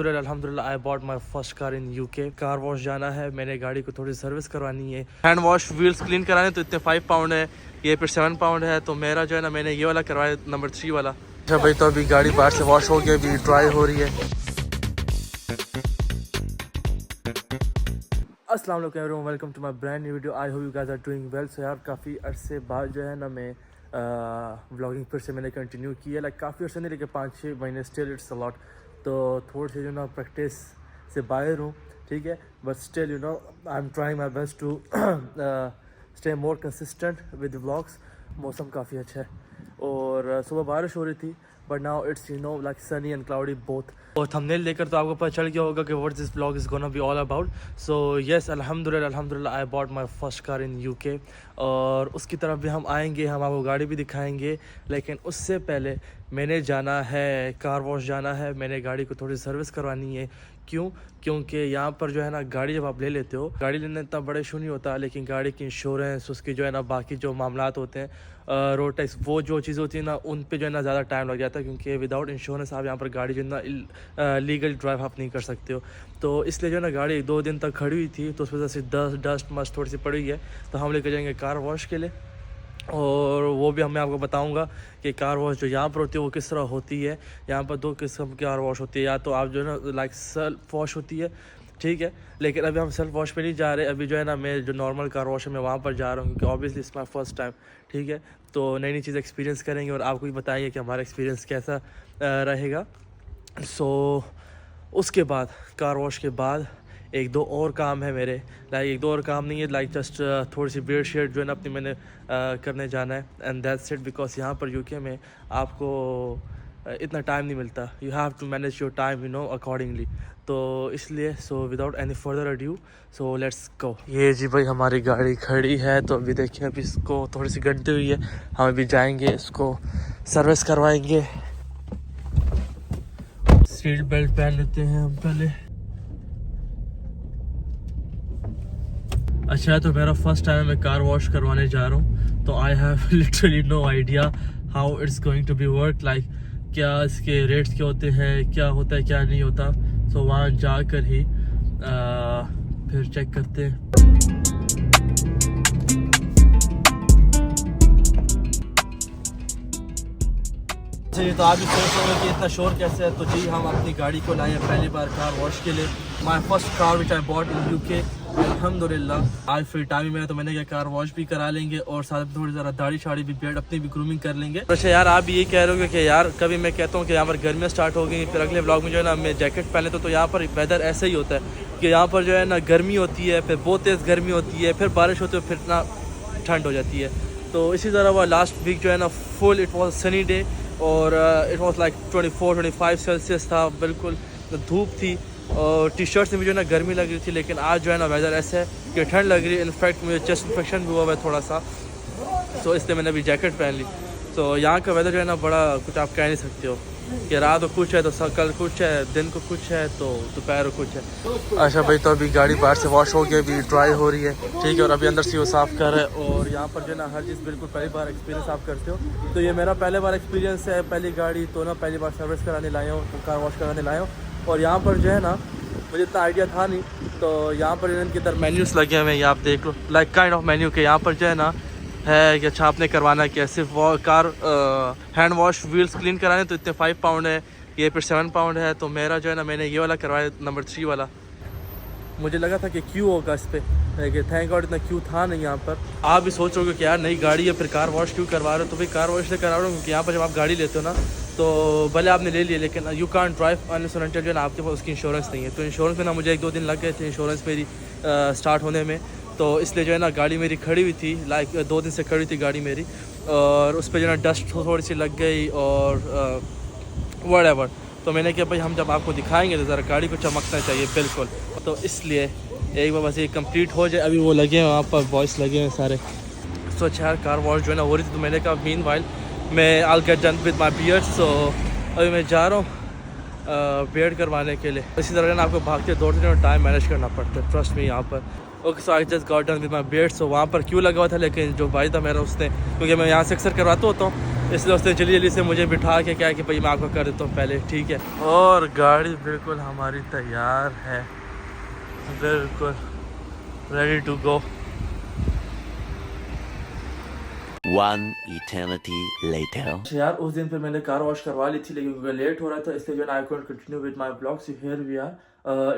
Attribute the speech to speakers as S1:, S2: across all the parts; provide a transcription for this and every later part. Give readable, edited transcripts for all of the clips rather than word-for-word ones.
S1: अल्हम्दुलिल्लाह I bought my first car in UK. Car wash जाना है, मैंने गाड़ी को थोड़ी सर्विस करवानी है। हैंड वॉश व्हील्स क्लीन कराने तो इतने 5 पाउंड है, ये फिर 7 पाउंड है। तो मेरा जो है ना, मैंने ये वाला करवाया नंबर 3 वाला। अच्छा भाई, तो अभी गाड़ी बाहर से वॉश हो गई, अभी ड्राई हो रही है। अस्सलाम वालेकुम everyone, welcome to my brand new video. I hope you guys are doing well. So यार, काफ़ी अरसे बाद जो है ना मैं व्लॉगिंग फिर से मैंने कंटिन्यू की है। लाइक काफ़ी अर्से नहीं, लेकिन 5-6 महीने स्टिल इट्स अ लॉट। तो थोड़ी सी जो ना प्रैक्टिस से बाहर हूँ, ठीक है, but still you know I am trying my best to stay more consistent with vlogs. मौसम काफ़ी अच्छा है और सुबह बारिश हो रही थी, but now it's you know like sunny and cloudy both. और थंबनेल देखकर तो आपको पता चल गया होगा कि what this blog is gonna be all about. So yes, अल्हम्दुलिल्लाह I bought my first car in UK. और उसकी तरफ भी हम आएंगे, हम आपको गाड़ी भी दिखाएंगे। लेकिन उससे पहले मैंने जाना है, कार वॉश जाना है, मैंने गाड़ी को थोड़ी सर्विस करवानी है। क्यों? क्योंकि यहाँ पर जो है ना, गाड़ी जब आप ले लेते हो, गाड़ी लेने इतना बड़ा इशू नहीं होता, लेकिन गाड़ी की इंश्योरेंस, उसकी जो है ना बाकी जो मामलात होते हैं, रोड टैक्स, वो जो चीज़ होती है ना, उन पे जो है ना ज़्यादा टाइम लग जाता है। क्योंकि विदाउट इंश्योरेंस आप यहाँ पर गाड़ी जो है ना लीगल ड्राइव आप नहीं कर सकते हो। तो इसलिए जो है ना, गाड़ी 2 दिन तक खड़ी हुई थी, तो उस वजह से डस्ट मस्ट थोड़ी सी पड़ी हुई है। तो हम लेकर जाएंगे कार वॉश के लिए, और वो भी मैं आपको बताऊंगा कि कार वॉश जो यहाँ पर होती है वो किस तरह होती है। यहाँ पर 2 किस्म की कार वॉश होती है, या तो आप जो है ना लाइक सेल्फ वॉश होती है, ठीक है। लेकिन अभी हम सेल्फ वॉश पे नहीं जा रहे। अभी जो है ना, मैं जो नॉर्मल कार वॉश है मैं वहाँ पर जा रहा हूँ, क्योंकि obviously it's my first time, ठीक है। तो नई नई चीज़ एक्सपीरियंस करेंगे और आपको भी बताएंगे कि हमारा एक्सपीरियंस कैसा रहेगा। सो उसके बाद, कार वॉश के बाद 1-2 और काम है मेरे। लाइक 1-2 और काम नहीं है, लाइक जस्ट थोड़ी सी बियर्ड शेड जो है ना अपनी मैंने करने जाना है, एंड दैट्स इट। बिकॉज यहाँ पर यूके में आपको इतना टाइम नहीं मिलता। You have to manage your time you know accordingly. तो इसलिए so without any further adieu, so let's go. ये जी भाई, हमारी गाड़ी खड़ी है। तो अभी देखिए, अभी इसको थोड़ी सी गंदी हुई है, हम अभी जाएंगे इसको सर्विस करवाएंगे। सीट बेल्ट पहन लेते हैं हम पहले। अच्छा, तो मेरा फर्स्ट टाइम मैं कार वॉश करवाने जा रहा हूँ, तो I have literally no idea how it's going to be work. Like क्या इसके रेट्स क्या होते हैं, क्या होता है क्या नहीं होता। तो वहाँ जाकर ही फिर चेक करते हैं। जी, तो आप भी सोच रहे हो कि इतना शोर कैसे है। तो जी, हम अपनी गाड़ी को लाए हैं पहली बार कार वॉश के लिए। माई first car which I bought in UK. अल्हम्दुलिल्लाह आज फ्री टाइम में तो मैंने क्या, कार वॉश भी करा लेंगे और साथ में थोड़ी ज़रा दाढ़ी शाड़ी भी, बियर्ड अपनी भी ग्रूमिंग कर लेंगे। अच्छा यार, आप ये कह रहे हो कि यार कभी मैं कहता हूँ कि यहाँ पर गर्मियाँ स्टार्ट हो गई, फिर अगले ब्लॉग में जो है ना मैं जैकेट पहन लेता हूँ। तो यहाँ पर वेदर ऐसा ही होता है कि यहाँ पर जो है ना गर्मी होती है, फिर बहुत तेज़ गर्मी होती है, फिर बारिश होती है, फिर ना ठंड हो जाती है। तो इसी तरह वो लास्ट वीक जो है ना, full it was sunny day, और इट वॉज लाइक 24-25 सेल्सियस था, बिल्कुल धूप थी, और टी शर्ट्स में भी जो है ना गर्मी लग रही थी। लेकिन आज जो है ना वेदर ऐसा है कि ठंड लग रही है। इनफैक्ट मुझे चेस्ट इन्फेक्शन भी हुआ है थोड़ा सा, तो इसलिए मैंने अभी जैकेट पहन ली। तो यहाँ का वेदर जो है ना, बड़ा कुछ आप कह नहीं सकते हो कि रात को कुछ है तो कल कुछ है, दिन को कुछ है तो दोपहर को कुछ है। अच्छा भाई, तो अभी गाड़ी बाहर से वॉश हो गई, अभी ड्राई हो रही है, ठीक है, और अभी अंदर से वो साफ़ कर रहा है। और यहाँ पर जो है ना, हर चीज़ बिल्कुल पहली बार एक्सपीरियंस आप करते हो। तो ये मेरा पहले बार एक्सपीरियंस है, पहली गाड़ी तो ना पहली बार सर्विस कराने लाए हूँ, तो कार वॉश कराने लाए हूँ। और यहाँ पर जो है ना, मुझे इतना आइडिया था नहीं, तो यहाँ पर इनके इधर मेन्यूज़ लगे हुए हैं, ये आप देख लो, लाइक काइंड ऑफ मेन्यू के। यहाँ पर जो है ना है कि अच्छा आपने करवाना क्या, सिर्फ car hand wash wheels clean कराने तो इतने 5 पाउंड है, ये फिर 7 पाउंड है। तो मेरा जो है ना, मैंने ये वाला करवाया नंबर 3 वाला। मुझे लगा था कि क्यों होगा इस पर, लेकिन थैंक गॉड इतना क्यों था नहीं। यहाँ पर आप भी सोच रहे हो कि यार नई गाड़ी है, फिर कार वॉश क्यों करवा रहे हो। तो भाई कार वॉश से करा रहा हूँ क्योंकि यहाँ पर जब आप गाड़ी लेते हो ना, तो भले आपने ले लिया, लेकिन you can't drive unless until जो है ना आपके पास उसकी इंश्योरेंस नहीं है। तो इंश्योरेंस में ना मुझे 1-2 दिन लग गए थे इंश्योरेंस मेरी स्टार्ट होने में। तो इसलिए जो है ना, गाड़ी मेरी खड़ी हुई थी, लाइक 2 दिन से खड़ी थी गाड़ी मेरी, और उस पर जो है ना डस्ट थोड़ी सी लग गई और व्हाटएवर। तो मैंने कहा भाई, हम जब आपको दिखाएंगे तो ज़रा गाड़ी को चमकना चाहिए बिल्कुल। तो इसलिए एक बार बस ये कंप्लीट हो जाए। अभी वो लगे हैं वहाँ पर, बॉयस लगे हैं सारे। सो अच्छा, कार वॉश जो है ना हो रही थी, तो मैंने कहा मीन वाइल मैं I get done with my beard. So अभी मैं जा रहा हूँ बियर्ड करवाने के लिए। इसी तरह ना आपको भागते दौड़ते टाइम मैनेज करना पड़ता है, ट्रस्ट मी यहाँ पर। Okay, so I just got done with my beard. So वहाँ पर क्यों लगा हुआ था, लेकिन जो भाई था मेरा, उसने, क्योंकि मैं यहाँ से अक्सर करवाता होता हूँ, इसलिए उसने जल्दी जल्दी से मुझे बिठा के क्या कि भाई मैं आपको कर देता हूँ पहले, ठीक है। और गाड़ी बिल्कुल हमारी तैयार है, बिल्कुल ready to go.
S2: One eternity later.
S1: यार उस दिन फिर मैंने कार वॉश करवा ली थी, लेकिन क्योंकि लेट हो रहा था इसलिए जो है I can't continue with my blog. So here we are,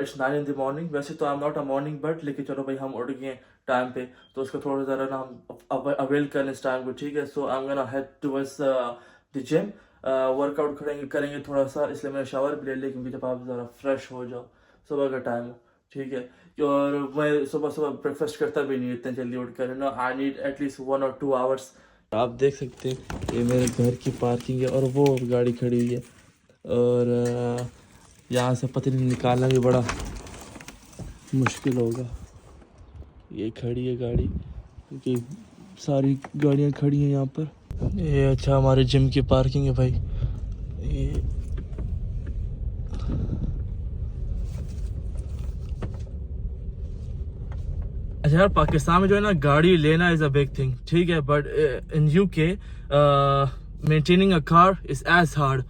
S1: it's 9 in the morning। वैसे तो I am not a morning bird, लेकिन चलो भाई हम उठ गए टाइम पे, तो उसका थोड़ा ज़रा ना हम अवेल कर लें इस टाइम को, ठीक है। So I am gonna head towards the gym, workout करेंगे थोड़ा सा, इसलिए मैंने शावर भी ले लिया क्योंकि जब आप ज़रा फ्रेश हो जाओ, सुबह का टाइम हो, ठीक है। और मैं सुबह सुबह ब्रेकफास्ट करता भी नहीं इतने जल्दी उठ कर ना, I need at least 1 or 2 hours। आप देख सकते हैं ये मेरे घर की पार्किंग है और वो गाड़ी खड़ी हुई है, और यहाँ से पता नहीं निकालना भी बड़ा मुश्किल होगा। ये खड़ी है गाड़ी क्योंकि सारी गाड़ियाँ खड़ी हैं यहाँ पर। ये अच्छा हमारे जिम की पार्किंग है भाई। ये अच्छा यार, पाकिस्तान में जो है ना गाड़ी लेना इज़ अ बिग थिंग, ठीक है, but in UK maintaining a car is as hard,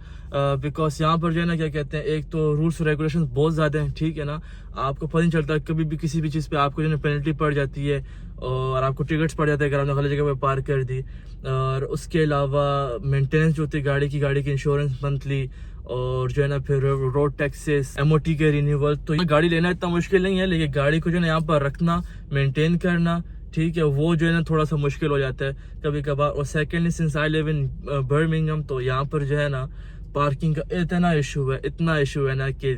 S1: because यहाँ पर जो है ना क्या कहते हैं, एक तो रूल्स रेगुलेशन बहुत ज़्यादा हैं, ठीक है ना। आपको पता नहीं चलता, कभी भी किसी भी चीज़ पे आपको जो है पेनल्टी पड़ जाती है और आपको टिकट्स पड़ जाते हैं अगर आपने गलत जगह पे पार्क कर दी। और उसके अलावा मेंटेनेंस जो होती है गाड़ी की इंश्योरेंस मंथली, और जो है ना फिर रोड टैक्सेस, MOT के रिन्यूअल। तो ये गाड़ी लेना इतना मुश्किल नहीं है, लेकिन गाड़ी को जो है ना यहाँ पर रखना, मेंटेन करना, ठीक है, वो जो है ना थोड़ा सा मुश्किल हो जाता है कभी कभार। और secondly since I live in Birmingham, तो यहाँ पर जो है ना पार्किंग का इतना इशू है ना कि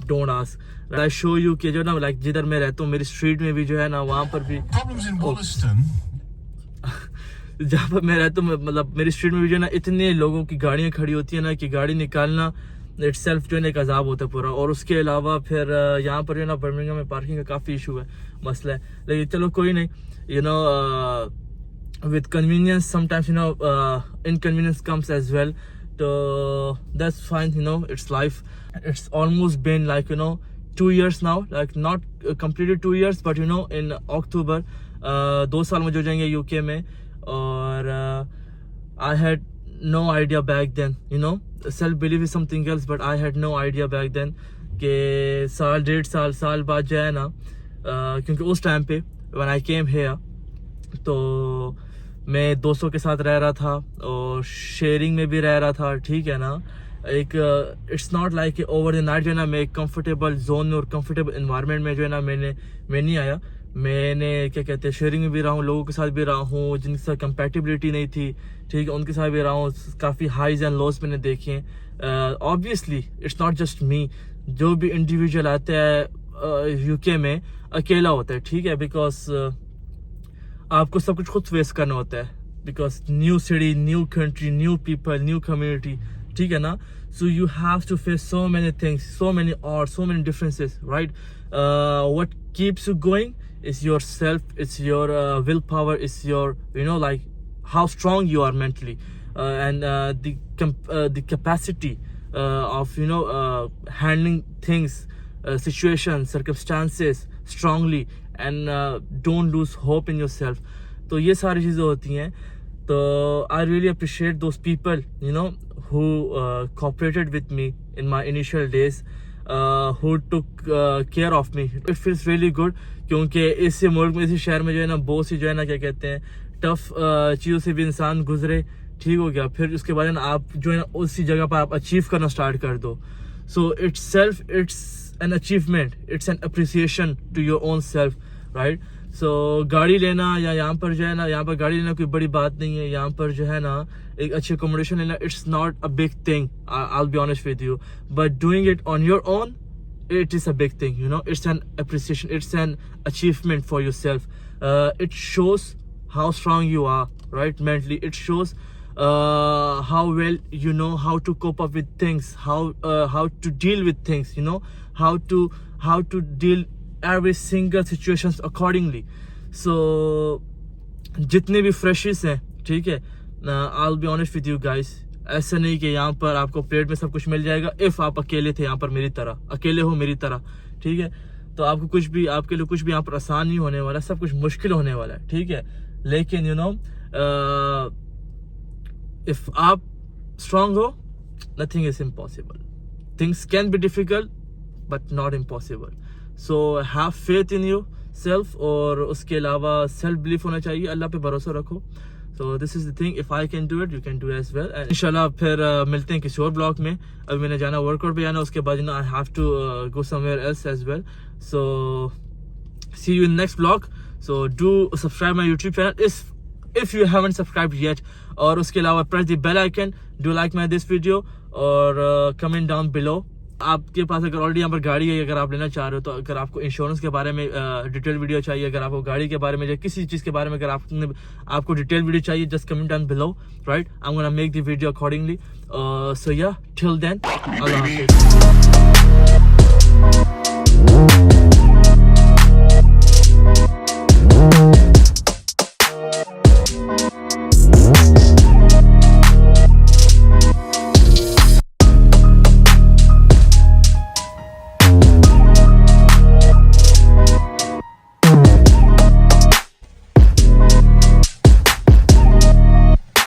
S1: don't ask. I show you कि जो ना लाइक जिधर मैं रहता हूँ मेरी स्ट्रीट में भी जो है ना वहाँ पर भी जहाँ पर मैं रहता हूँ, मतलब मेरी स्ट्रीट में भी जो है ना इतने लोगों की गाड़ियाँ खड़ी होती है ना कि गाड़ी निकालना इट सेल्फ जो है ना एक अजाब होता है पूरा। और उसके अलावा फिर यहाँ पर जो है ना बर्मिंघम में पार्किंग का काफ़ी इशू है, मसला है। लेकिन चलो कोई नहीं, you know with convenience sometimes you know inconvenience comes as well, so that's fine, you know, it's life. It's almost been like, you know, 2 years now, like not completed 2 years, but you know in October 2 साल मुझे हो जाएंगे UK में। और I had no idea back then, you know, self belief is something else, but I had no idea back then कि साल 1.5 साल बाद जो है ना, क्योंकि उस टाइम पे when I came here तो मैं दोस्तों के साथ रह रहा था और शेयरिंग में भी रह रहा था, ठीक है ना। एक it's not like over the night जो है ना मैं एक कंफर्टेबल जोन में और कंफर्टेबल इन्वायरमेंट में जो है ना मैं नहीं आया। मैंने क्या कहते हैं शेयरिंग में भी रहा हूँ, लोगों के साथ भी रहा हूँ जिनके साथ कंपैटिबिलिटी नहीं थी, ठीक है, उनके साथ भी रहा हूँ। काफ़ी हाइज एंड लोज मैंने देखे हैं। ऑब्वियसली इट्स नॉट जस्ट मी, जो भी इंडिविजुअल आता है यूके में अकेला होता है, ठीक है, बिकॉज आपको सब कुछ खुद फेस करना होता है, because new city, new country, new people, new community, ठीक है ना। So you have to face so many things, so many और so many differences, right. What keeps you going is yourself, it's your willpower, it's your, you know, like how strong you are mentally, and the capacity of, you know, handling things, situations, circumstances strongly, and don't lose hope in yourself. तो ये सारी चीज़ें होती हैं। तो I really appreciate those people, you know, who cooperated with me in my initial days, who took care of me. It feels really good क्योंकि इस मुल्क में, इसी शहर में जो है ना बहुत सी जो है ना क्या कहते हैं टफ चीज़ों से भी इंसान गुजरे, ठीक हो गया, फिर उसके बाद ना आप जो है ना उसी जगह पर आप अचीव करना स्टार्ट कर दो। So it's an achievement, it's an appreciation to your own self, right. So गाड़ी लेना या यहाँ पर जो है ना, यहाँ पर गाड़ी लेना कोई बड़ी बात नहीं है। यहाँ पर जो है ना एक अच्छी अकोमोडेशन लेना, it's not a big thing, I will be honest with you, but doing it on your own, it is a big thing, you know. It's an appreciation, it's an achievement for yourself. It shows how strong you are, right, mentally. It shows how well you know how to cope up with things, how to deal with things, you know, how to deal every single situations accordingly. So जितने भी freshers हैं, ठीक है, I'll be honest with you guys, ऐसा नहीं कि यहाँ पर आपको प्लेट में सब कुछ मिल जाएगा। इफ़ आप अकेले थे यहाँ पर मेरी तरह, अकेले हो मेरी तरह, ठीक है, तो आपको कुछ भी, आपके लिए कुछ भी यहाँ पर आसान नहीं होने वाला, सब कुछ मुश्किल होने वाला है, ठीक है। लेकिन यू नो if आप strong हो, nothing is impossible. Things can be difficult but not impossible. So have faith in yourself और उसके अलावा self belief होना चाहिए, अल्लाह पे भरोसा रखो. So this is the thing, if I can do it, you can do as well. And इंशाल्लाह फिर मिलते हैं किसी और ब्लॉग में. अभी मैंने जाना वर्कआउट पे जाना, उसके बाद I have to go somewhere else as well. So see you in next vlog. So do subscribe my YouTube channel if you haven't subscribed yet. और उसके अलावा press the bell icon. Do like my this video और comment down below. आपके पास अगर already यहाँ पर गाड़ी है, अगर आप लेना चाह रहे हो, तो अगर आपको इंश्योरेंस के बारे में डिटेल वीडियो चाहिए, अगर आपको गाड़ी के बारे में या किसी चीज़ के बारे में अगर आपको डिटेल वीडियो चाहिए, just comment down below, right? I am gonna make the video accordingly. So yeah till then, अल्लाह हाफिज़.